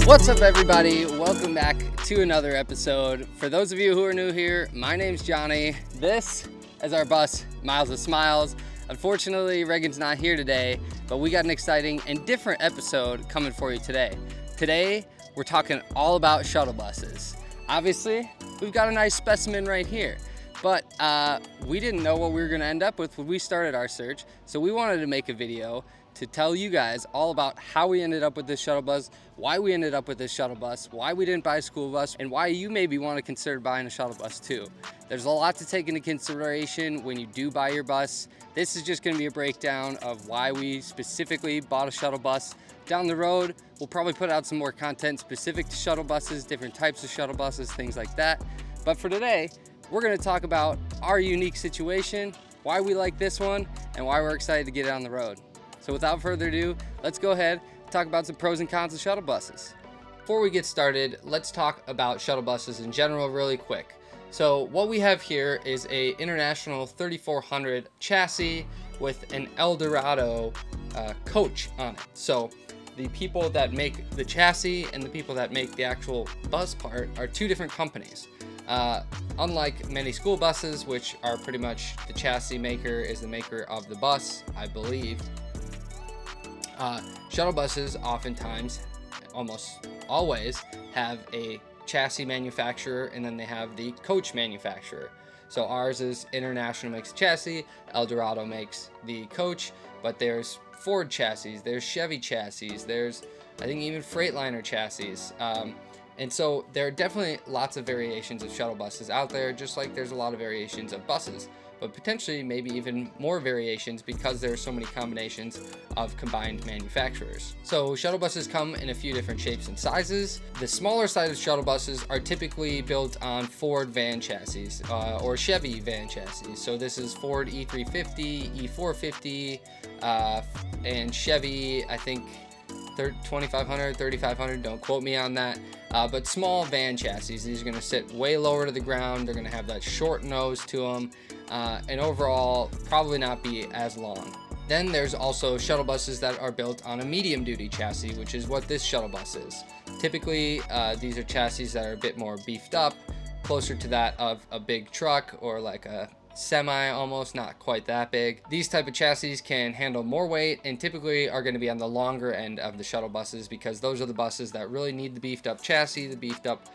What's up, everybody? Welcome back to another episode. For those of you who are new here, my name's Johnny. This is our bus, Miles of Smiles. Unfortunately, Reagan's not here today, but we got an exciting and different episode coming for you today. Today, we're talking all about shuttle buses. Obviously, we've got a nice specimen right here, but we didn't know what we were gonna end up with when we started our search, so we wanted to make a video to tell you guys all about how we ended up with this shuttle bus, why we ended up with this shuttle bus, why we didn't buy a school bus, and why you maybe want to consider buying a shuttle bus too. There's a lot to take into consideration when you do buy your bus. This is just going to be a breakdown of why we specifically bought a shuttle bus. Down the road, we'll probably put out some more content specific to shuttle buses, different types of shuttle buses, things like that. But for today, we're going to talk about our unique situation, why we like this one, and why we're excited to get it on the road. So without further ado, let's go ahead and talk about some pros and cons of shuttle buses. Before we get started, let's talk about shuttle buses in general really quick. So what we have here is a International 3400 chassis with an Eldorado coach on it. So the people that make the chassis and the people that make the actual bus part are two different companies. Unlike many school buses, which are pretty much the chassis maker is the maker of the bus, I believe. Shuttle buses oftentimes, almost always, have a chassis manufacturer and then they have the coach manufacturer. So ours is International makes the chassis, Eldorado makes the coach, but there's Ford chassis, there's Chevy chassis, there's I think even Freightliner chassis. And so there are definitely lots of variations of shuttle buses out there, just like there's a lot of variations of buses, but potentially maybe even more variations because there are so many combinations of combined manufacturers. So shuttle buses come in a few different shapes and sizes. The smaller size of shuttle buses are typically built on Ford van chassis or Chevy van chassis. So this is Ford E350, E450, and Chevy, I think 2500, 3500, don't quote me on that. But small van chassis, these are going to sit way lower to the ground. They're going to have that short nose to them, and overall probably not be as long. Then there's also shuttle buses that are built on a medium duty chassis, which is what this shuttle bus is. Typically, these are chassis that are a bit more beefed up, closer to that of a big truck or like a semi, almost, not quite that big. These type of chassis can handle more weight and typically are going to be on the longer end of the shuttle buses because those are the buses that really need the beefed up chassis, the beefed up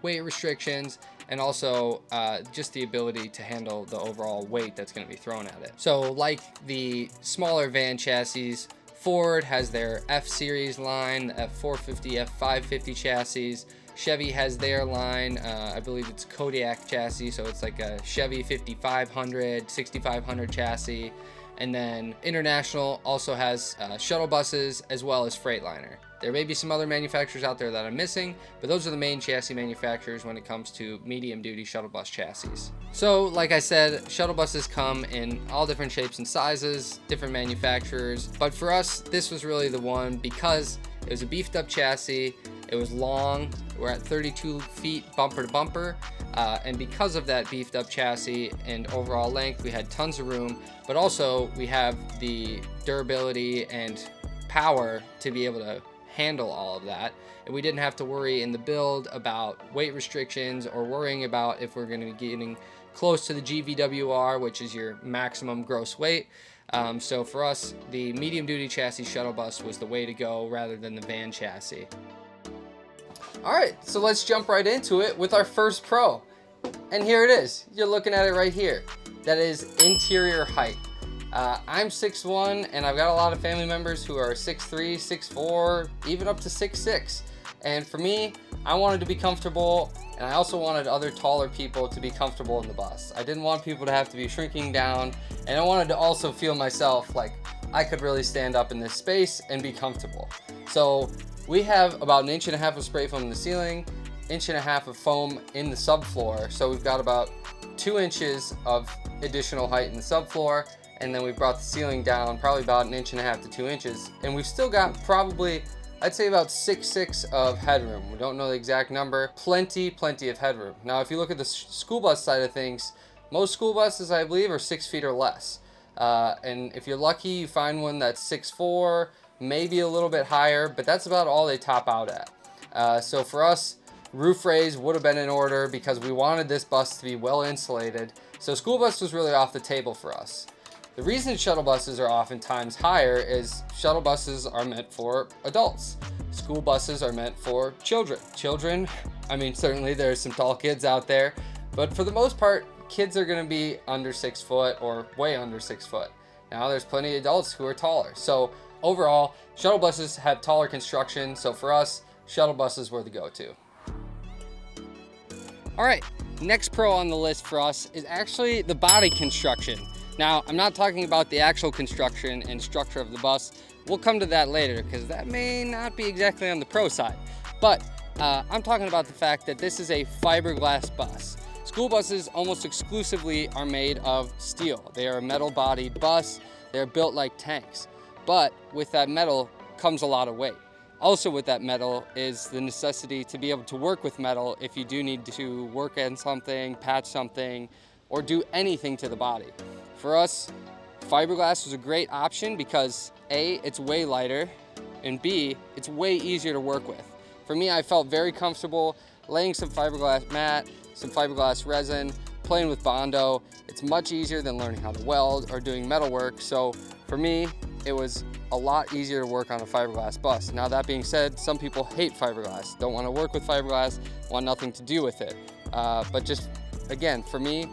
weight restrictions, and also just the ability to handle the overall weight that's going to be thrown at it. So like the smaller van chassis, Ford has their F-Series line, the F450, F550 chassis. Chevy has their line, I believe it's Kodiak chassis, so it's like a Chevy 5500, 6500 chassis. And then International also has shuttle buses as well as Freightliner. There may be some other manufacturers out there that I'm missing, but those are the main chassis manufacturers when it comes to medium duty shuttle bus chassis. So like I said, shuttle buses come in all different shapes and sizes, different manufacturers, but for us, this was really the one because it was a beefed up chassis. It was long, we're at 32 feet bumper to bumper, and because of that beefed up chassis and overall length, we had tons of room, but also we have the durability and power to be able to handle all of that. And we didn't have to worry in the build about weight restrictions or worrying about if we're going to be getting close to the GVWR, which is your maximum gross weight. So for us, the medium duty chassis shuttle bus was the way to go rather than the van chassis. All right, so let's jump right into it with our first pro. And here it is. You're looking at it right here. That is interior height. I'm 6'1", and I've got a lot of family members who are 6'3", 6'4", even up to 6'6". And for me, I wanted to be comfortable, and I also wanted other taller people to be comfortable in the bus. I didn't want people to have to be shrinking down, and I wanted to also feel myself like I could really stand up in this space and be comfortable. So we have about 1.5 inches of spray foam in the ceiling, 1.5 inches of foam in the subfloor. So we've got about 2 inches of additional height in the subfloor, and then we brought the ceiling down probably about 1.5 inches to 2 inches. And we've still got probably, I'd say about 6'6" of headroom. We don't know the exact number. Plenty of headroom. Now, if you look at the school bus side of things, most school buses, I believe, are 6 feet or less. And if you're lucky, you find one that's 6'4", maybe a little bit higher, but that's about all they top out at. So for us, roof raise would have been in order because we wanted this bus to be well insulated. So school bus was really off the table for us. The reason shuttle buses are oftentimes higher is shuttle buses are meant for adults. School buses are meant for children. Children, I mean, certainly there's some tall kids out there, but for the most part, kids are gonna be under 6 foot or way under 6 foot. Now there's plenty of adults who are taller. So overall, shuttle buses have taller construction. So for us, shuttle buses were the go-to. All right, next pro on the list for us is actually the body construction. Now, I'm not talking about the actual construction and structure of the bus. We'll come to that later because that may not be exactly on the pro side. But I'm talking about the fact that this is a fiberglass bus. School buses almost exclusively are made of steel. They are a metal-bodied bus. They're built like tanks. But with that metal comes a lot of weight. Also with that metal is the necessity to be able to work with metal if you do need to work on something, patch something, or do anything to the body. For us, fiberglass was a great option because A, it's way lighter, and B, it's way easier to work with. For me, I felt very comfortable laying some fiberglass mat, some fiberglass resin, playing with Bondo. It's much easier than learning how to weld or doing metal work. So for me, it was a lot easier to work on a fiberglass bus. Now that being said, some people hate fiberglass, don't want to work with fiberglass, want nothing to do with it. But just, again, for me,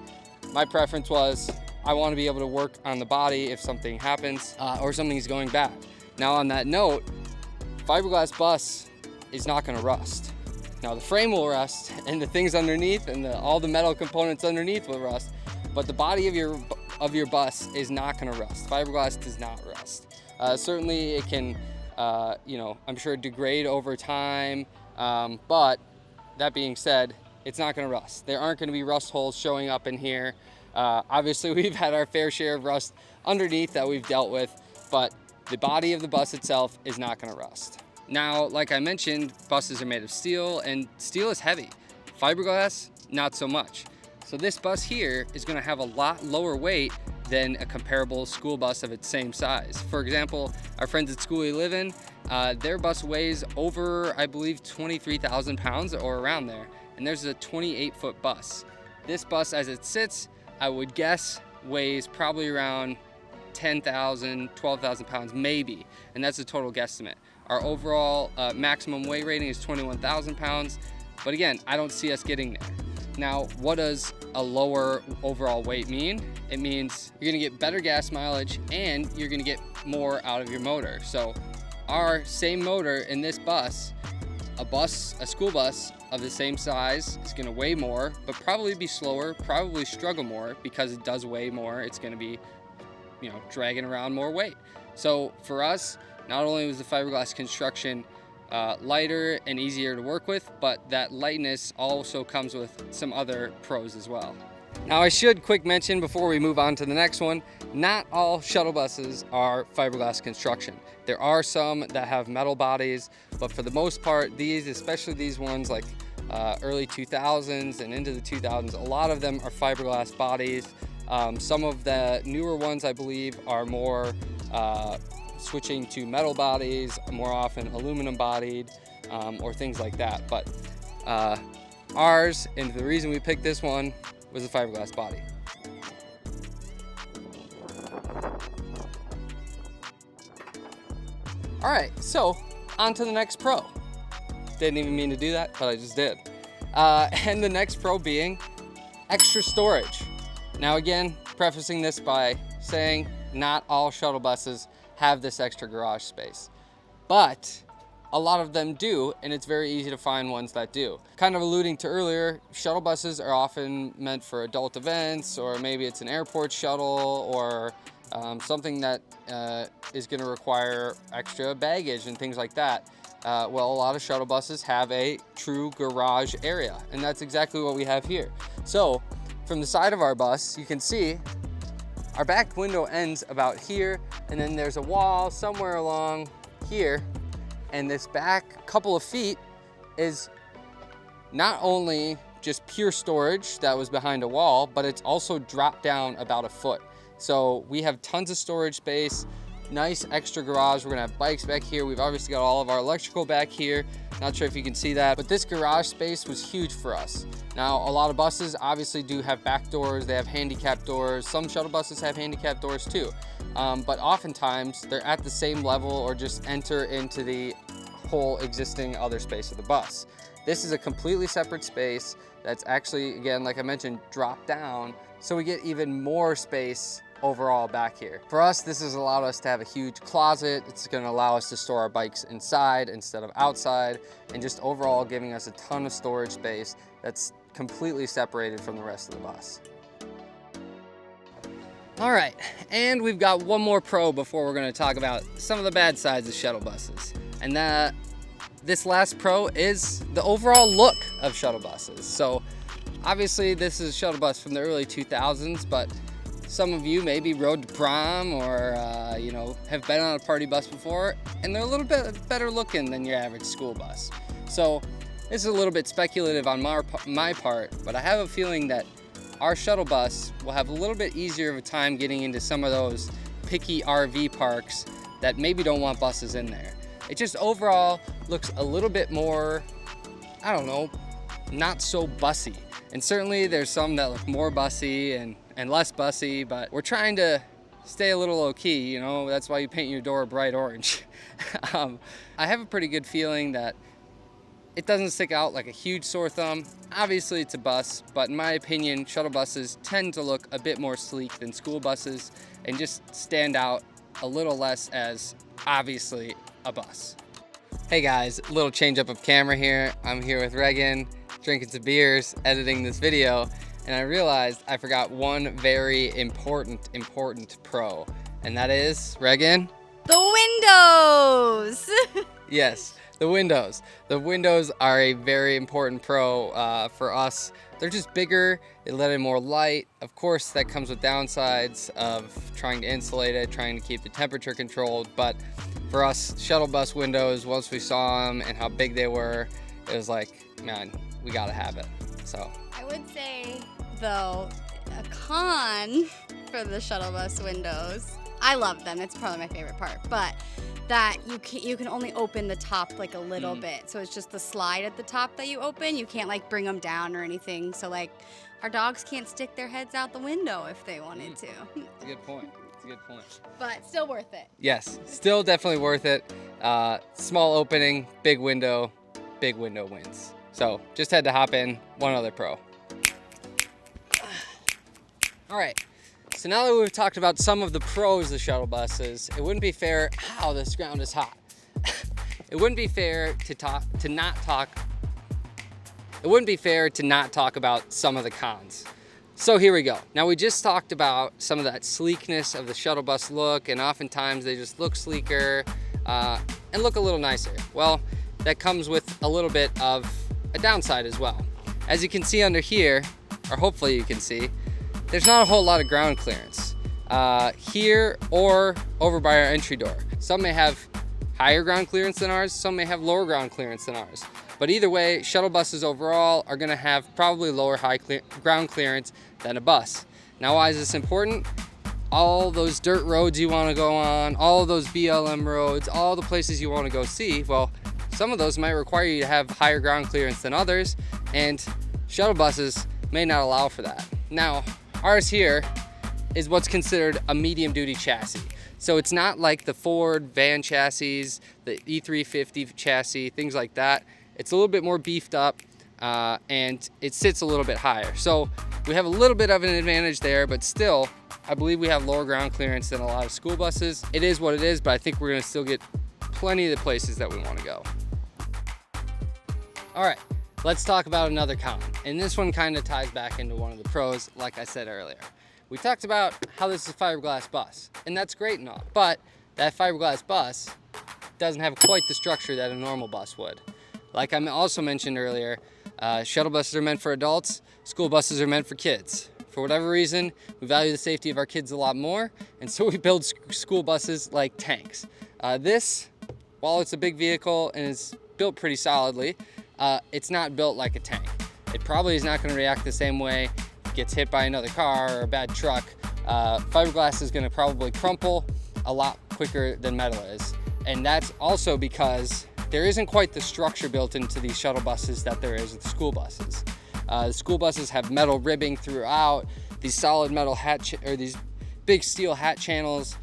my preference was I want to be able to work on the body if something happens or something's going bad. Now on that note, fiberglass bus is not going to rust. Now the frame will rust and the things underneath and all the metal components underneath will rust, but the body of your bus is not going to rust. Fiberglass does not rust. Certainly it can, I'm sure degrade over time, but that being said, it's not going to rust. There aren't going to be rust holes showing up in here. Obviously we've had our fair share of rust underneath that we've dealt with, but the body of the bus itself is not going to rust. Now, like I mentioned, buses are made of steel and steel is heavy. Fiberglass, not so much. So this bus here is going to have a lot lower weight than a comparable school bus of its same size. For example, our friends at school we live in, their bus weighs over, I believe, 23,000 pounds or around there. And there's a 28-foot bus. This bus as it sits, I would guess, weighs probably around 10,000, 12,000 pounds, maybe. And that's a total guesstimate. Our overall maximum weight rating is 21,000 pounds. But again, I don't see us getting there. Now, what does a lower overall weight mean? It means you're gonna get better gas mileage and you're gonna get more out of your motor. So our same motor in this bus, a school bus of the same size is gonna weigh more, but probably be slower, probably struggle more because it does weigh more. It's gonna be, dragging around more weight. So for us, not only was the fiberglass construction lighter and easier to work with, but that lightness also comes with some other pros as well. Now I should quick mention before we move on to the next one, not all shuttle buses are fiberglass construction. There are some that have metal bodies, but for the most part, these, especially these ones like early 2000s and into the 2000s, a lot of them are fiberglass bodies. Some of the newer ones, I believe, are more switching to metal bodies, more often aluminum bodied, or things like that. But ours, and the reason we picked this one, was a fiberglass body. All right, so on to the next pro. Didn't even mean to do that, but I just did. And the next pro being extra storage. Now again, prefacing this by saying not all shuttle buses have this extra garage space, but a lot of them do, and it's very easy to find ones that do. Kind of alluding to earlier, shuttle buses are often meant for adult events, or maybe it's an airport shuttle, or something that is gonna require extra baggage and things like that. Well, a lot of shuttle buses have a true garage area, and that's exactly what we have here. So from the side of our bus, you can see our back window ends about here, and then there's a wall somewhere along here, and this back couple of feet is not only just pure storage that was behind a wall, but it's also dropped down about a foot. So we have tons of storage space, nice extra garage. We're gonna have bikes back here. We've obviously got all of our electrical back here. Not sure if you can see that, but this garage space was huge for us. Now, a lot of buses obviously do have back doors, they have handicap doors. Some shuttle buses have handicap doors too. But oftentimes they're at the same level or just enter into the whole existing other space of the bus. This is a completely separate space that's actually, again, like I mentioned, dropped down, so we get even more space overall back here. For us, this has allowed us to have a huge closet. It's going to allow us to store our bikes inside instead of outside, and just overall giving us a ton of storage space that's completely separated from the rest of the bus. All right, and we've got one more pro before we're going to talk about some of the bad sides of shuttle buses. And this last pro is the overall look of shuttle buses. So obviously this is a shuttle bus from the early 2000s, but some of you maybe rode to prom or you know, have been on a party bus before, and they're a little bit better looking than your average school bus. So this is a little bit speculative on my part, but I have a feeling that our shuttle bus will have a little bit easier of a time getting into some of those picky RV parks that maybe don't want buses in there. It just overall looks a little bit more, I don't know, not so bussy. And certainly there's some that look more bussy and less bussy, but we're trying to stay a little low key, you know, that's why you paint your door bright orange. I have a pretty good feeling that it doesn't stick out like a huge sore thumb. Obviously it's a bus, but in my opinion, shuttle buses tend to look a bit more sleek than school buses and just stand out a little less as obviously a bus. Hey guys, a little change up of camera here. I'm here with Regan, drinking some beers, editing this video, and I realized I forgot one very important pro, and that is, Regan? The windows! Yes, the windows. The windows are a very important pro for us. They're just bigger, they let in more light. Of course, that comes with downsides of trying to insulate it, trying to keep the temperature controlled, but for us, shuttle bus windows, once we saw them and how big they were, it was like, man, we gotta have it, so. I would say, though, a con for the shuttle bus windows, I love them, it's probably my favorite part, but that you can only open the top like a little bit. So it's just the slide at the top that you open. You can't like bring them down or anything. So like our dogs can't stick their heads out the window if they wanted to. It's a good point. It's a good point. But still worth it. Yes, still definitely worth it. Small opening, big window wins. So just had to hop in, one other pro. All right. So now that we've talked about some of the pros of shuttle buses, it wouldn't be fair. Ow, this ground is hot. It wouldn't be fair to not talk about some of the cons. So here we go. Now we just talked about some of that sleekness of the shuttle bus look, and oftentimes they just look sleeker and look a little nicer. Well, that comes with a little bit of a downside as well. As you can see under here, or hopefully you can see, there's not a whole lot of ground clearance here or over by our entry door. Some may have higher ground clearance than ours, some may have lower ground clearance than ours. But either way, shuttle buses overall are gonna have probably lower ground clearance than a bus. Now, why is this important? All those dirt roads you wanna go on, all of those BLM roads, all the places you wanna go see, well, some of those might require you to have higher ground clearance than others, and shuttle buses may not allow for that. Now, ours here is what's considered a medium duty chassis. So it's not like the Ford van chassis, the E350 chassis, things like that. It's a little bit more beefed up and it sits a little bit higher. So we have a little bit of an advantage there, but still, I believe we have lower ground clearance than a lot of school buses. It is what it is, but I think we're gonna still get plenty of the places that we wanna go. All right. Let's talk about another con, and this one kind of ties back into one of the pros, like I said earlier. We talked about how this is a fiberglass bus, and that's great and all, but that fiberglass bus doesn't have quite the structure that a normal bus would. Like I also mentioned earlier, shuttle buses are meant for adults, school buses are meant for kids. For whatever reason, we value the safety of our kids a lot more, and so we build school buses like tanks. This, while it's a big vehicle and is built pretty solidly, it's not built like a tank. It probably is not going to react the same way if it gets hit by another car or a bad truck. Fiberglass is going to probably crumple a lot quicker than metal is. And that's also because there isn't quite the structure built into these shuttle buses that there is with school buses. The school buses have metal ribbing throughout, these solid metal or these big steel hat channels.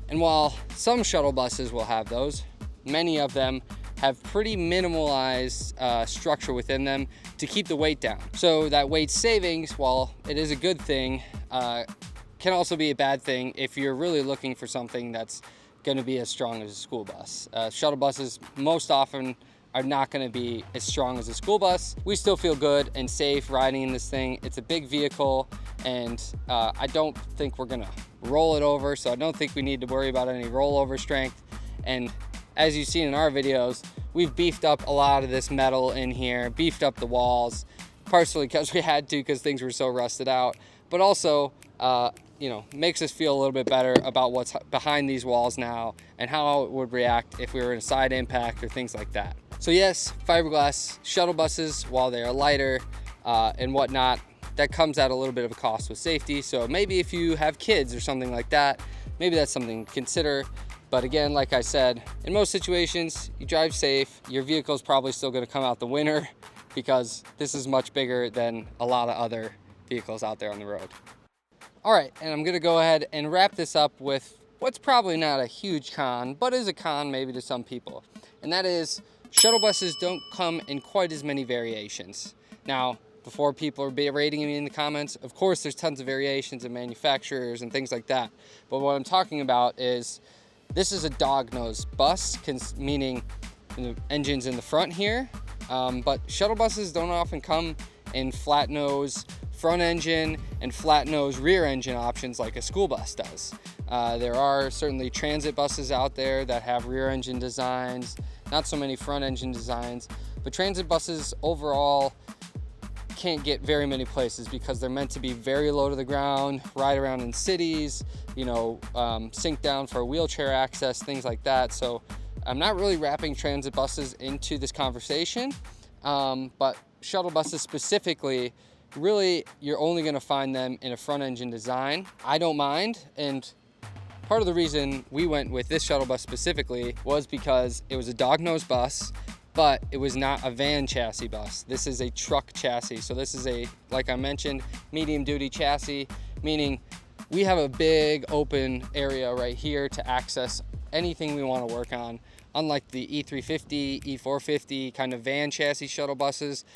And while some shuttle buses will have those, many of them have pretty minimalized structure within them to keep the weight down. So that weight savings, while it is a good thing, can also be a bad thing if you're really looking for something that's going to be as strong as a school bus. Shuttle buses most often are not going to be as strong as a school bus. We still feel good and safe riding in this thing. It's a big vehicle, and I don't think we're going to roll it over, so I don't think we need to worry about any rollover strength. And as you've seen in our videos, we've beefed up a lot of this metal in here, beefed up the walls, partially because we had to because things were so rusted out, but also, you know, makes us feel a little bit better about what's behind these walls now and how it would react if we were in a side impact or things like that. So yes, fiberglass shuttle buses, while they are lighter and whatnot, that comes at a little bit of a cost with safety. So maybe if you have kids or something like that, maybe that's something to consider. But again, like I said, in most situations, you drive safe. Your vehicle is probably still going to come out the winner because this is much bigger than a lot of other vehicles out there on the road. All right, and I'm going to go ahead and wrap this up with what's probably not a huge con, but is a con maybe to some people. And that is shuttle buses don't come in quite as many variations. Now, before people are berating me in the comments, of course there's tons of variations of manufacturers and things like that. But what I'm talking about is this is a dog-nose bus, meaning the engine's in the front here. But shuttle buses don't often come in flat nose front engine and flat nose rear engine options like a school bus does. There are certainly transit buses out there that have rear engine designs, not so many front engine designs, but transit buses overall can't get very many places because they're meant to be very low to the ground, ride around in cities, you know, sink down for wheelchair access, things like that. So I'm not really wrapping transit buses into this conversation, but shuttle buses specifically, really you're only going to find them in a front engine design. I don't mind, and part of the reason we went with this shuttle bus specifically was because it was a dog-nose bus, but it was not a van chassis bus. This is a truck chassis. So this is a, like I mentioned, medium duty chassis, meaning we have a big open area right here to access anything we want to work on. Unlike the E350, E450 kind of van chassis shuttle buses,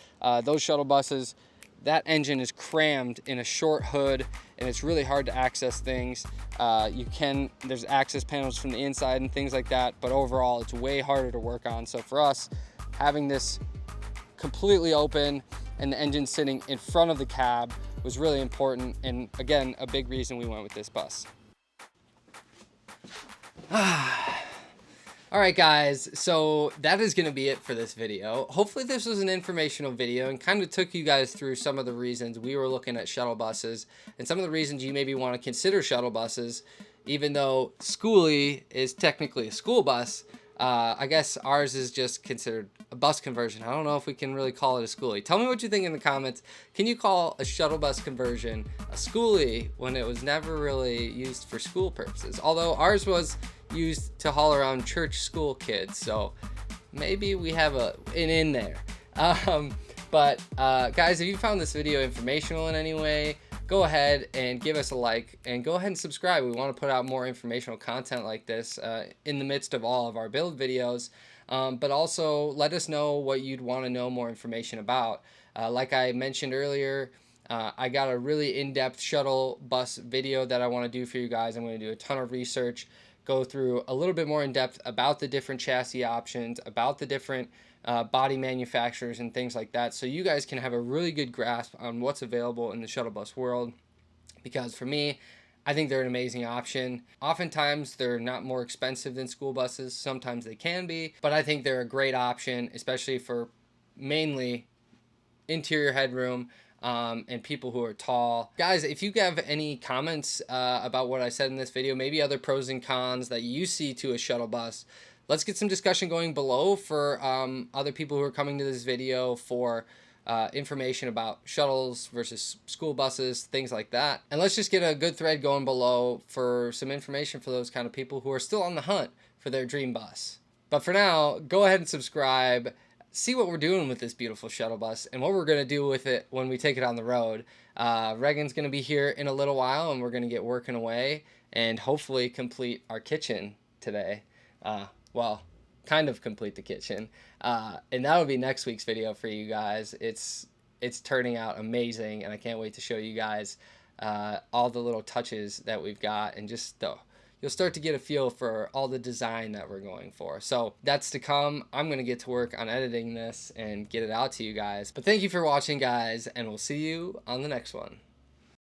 those shuttle buses, that engine is crammed in a short hood and it's really hard to access things. There's access panels from the inside and things like that, but overall it's way harder to work on. So for us, having this completely open and the engine sitting in front of the cab was really important, and again, a big reason we went with this bus. All right, guys, so that is going to be it for this video. Hopefully this was an informational video and kind of took you guys through some of the reasons we were looking at shuttle buses and some of the reasons you maybe want to consider shuttle buses, even though Schoolie is technically a school bus. I guess ours is just considered a bus conversion. I don't know if we can really call it a schoolie. Tell me what you think in the comments. Can you call a shuttle bus conversion a schoolie when it was never really used for school purposes? Although ours was used to haul around church school kids, so maybe we have an in there. But guys, if you found this video informational in any way, go ahead and give us a like and go ahead and subscribe. We want to put out more informational content like this in the midst of all of our build videos. But also let us know what you'd want to know more information about. Like I mentioned earlier, I got a really in-depth shuttle bus video that I want to do for you guys. I'm going to do a ton of research, go through a little bit more in depth about the different chassis options, about the different body manufacturers and things like that, so you guys can have a really good grasp on what's available in the shuttle bus world. Because for me, I think they're an amazing option. Oftentimes they're not more expensive than school buses. Sometimes they can be, but I think they're a great option, especially for mainly interior headroom and people who are tall. Guys, if you have any comments about what I said in this video, maybe other pros and cons that you see to a shuttle bus, let's get some discussion going below for other people who are coming to this video for information about shuttles versus school buses, things like that. And let's just get a good thread going below for some information for those kind of people who are still on the hunt for their dream bus. But for now, go ahead and subscribe. See what we're doing with this beautiful shuttle bus and what we're going to do with it when we take it on the road. Reagan's going to be here in a little while, and we're going to get working away and hopefully complete our kitchen today. Well, kind of complete the kitchen. And that'll be next week's video for you guys. It's turning out amazing, and I can't wait to show you guys all the little touches that we've got, and just you'll start to get a feel for all the design that we're going for. So that's to come. I'm going to get to work on editing this and get it out to you guys. But thank you for watching, guys, and we'll see you on the next one.